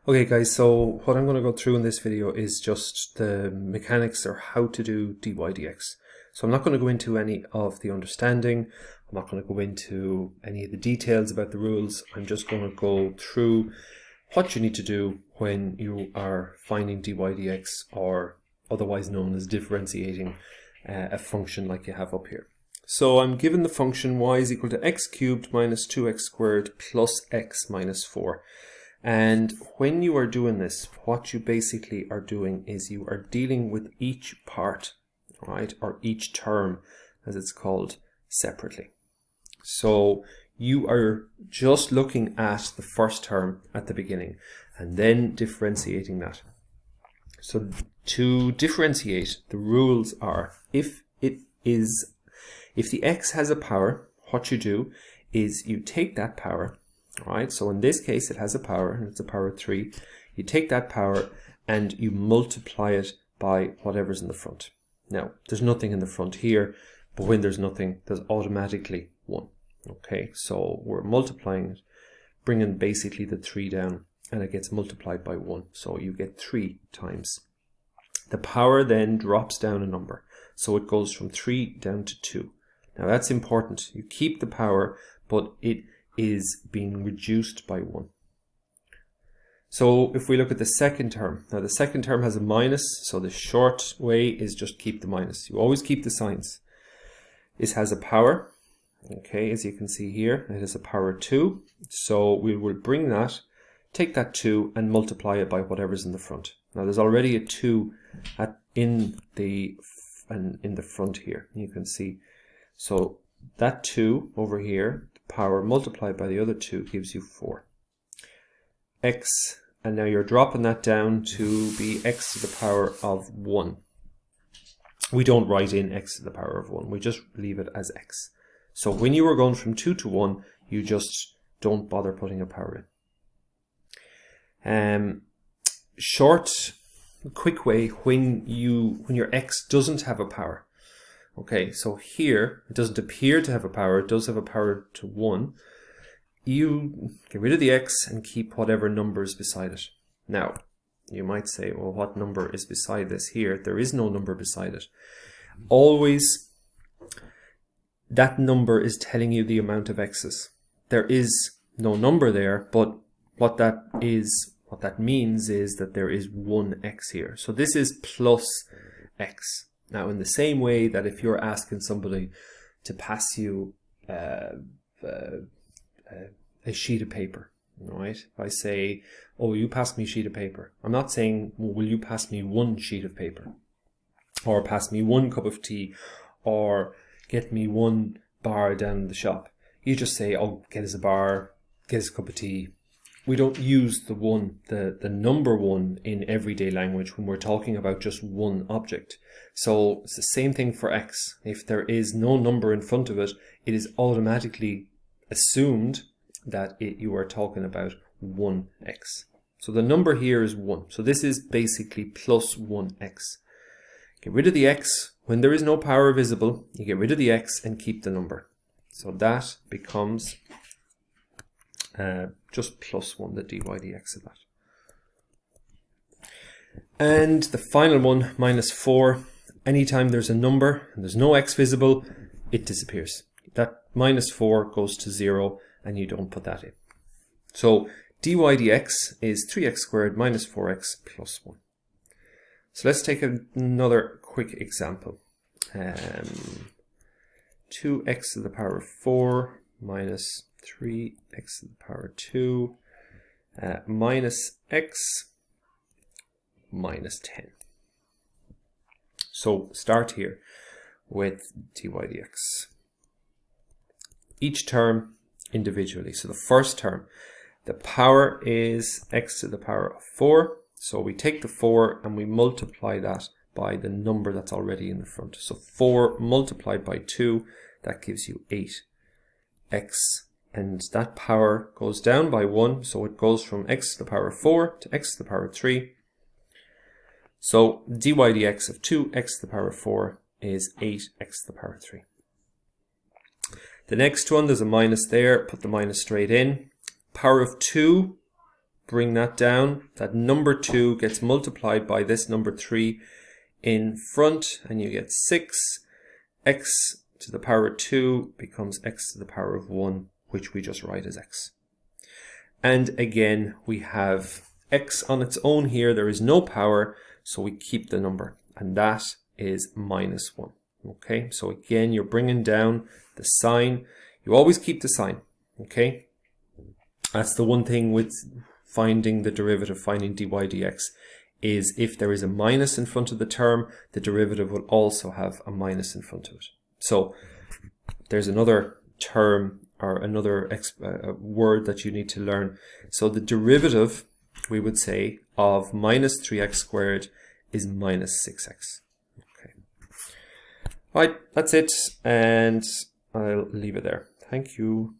Okay guys, so what I'm going to go through in this video is just the mechanics or how to do dy dx. So I'm not going to go into any of the understanding, I'm not going to go into any of the details about the rules. I'm just going to go through what you need to do when you are finding dy dx, or otherwise known as differentiating a function like you have up here. So I'm given the function y is equal to x cubed minus 2x squared plus x minus 4. And when you are doing this, what you basically are doing is you are dealing with each part, right, or each term as it's called, separately. So you are just looking at the first term at the beginning and then differentiating that. So to differentiate, the rules are if the x has a power, what you do is you take that power. Right, so in this case it has a power, and it's a power of 3. You take that power and you multiply it by whatever's in the front. Now, there's nothing in the front here, but when there's nothing, there's automatically 1. Okay, so we're multiplying it, bringing basically the 3 down, and it gets multiplied by 1. So you get 3 times. The power then drops down a number, so it goes from 3 down to 2. Now that's important. You keep the power, but it is being reduced by 1. So if we look at the second term, now the second term has a minus, so the short way is just keep the minus. You always keep the signs. This has a power, okay, as you can see here, it has a power 2. So we will bring that, take that 2 and multiply it by whatever's in the front. Now there's already a 2 in the front here, you can see. So that 2 over here, power multiplied by the other 2 gives you 4. X, and now you're dropping that down to be x to the power of 1. We don't write in x to the power of 1, we just leave it as x. So when you are going from 2 to 1, you just don't bother putting a power in. Quick way, when your x doesn't have a power. Okay, so here, it doesn't appear to have a power, it does have a power to 1. You get rid of the x and keep whatever number is beside it. Now, you might say, well, what number is beside this here? There is no number beside it. Always, that number is telling you the amount of x's. There is no number there, but what that means is that there is 1 x here. So this is plus x. Now, in the same way that if you're asking somebody to pass you a sheet of paper, right? If I say, oh, you pass me a sheet of paper, I'm not saying, well, will you pass me 1 sheet of paper? Or pass me 1 cup of tea? Or get me 1 bar down the shop? You just say, oh, get us a bar, get us a cup of tea. We don't use the number 1 in everyday language when we're talking about just one object. So it's the same thing for x. If there is no number in front of it, it is automatically assumed that you are talking about 1x. So the number here is 1. So this is basically plus 1x. Get rid of the x. When there is no power visible, you get rid of the x and keep the number. So that becomes just plus 1, the dy dx of that. And the final one, minus 4. Anytime there's a number and there's no x visible, it disappears. That minus 4 goes to 0 and you don't put that in. So dy dx is 3x squared minus 4x plus 1. So let's take another quick example. 2x to the power of 4 minus 3x to the power of 2 minus x minus 10. So start here with dy dx. Each term individually. So the first term, the power is x to the power of 4. So we take the 4 and we multiply that by the number that's already in the front. So 4 multiplied by 2, that gives you 8. X, and that power goes down by 1, so it goes from x to the power of 4 to x to the power of 3. So dy dx of 2x to the power of 4 is 8x to the power of 3. The next one, there's a minus there, put the minus straight in. Power of 2 bring that down. That number 2 gets multiplied by this number 3 in front, and you get 6. X to the power of 2 becomes x to the power of 1, which we just write as x. And again, we have x on its own here. There is no power, so we keep the number, and that is minus 1. Okay, so again, you're bringing down the sign. You always keep the sign. Okay, that's the one thing with finding the derivative, finding dy dx, is if there is a minus in front of the term, the derivative will also have a minus in front of it. So there's another term or another word that you need to learn. So the derivative, we would say, of minus 3x squared is minus 6x. Okay. Right, that's it, and I'll leave it there. Thank you.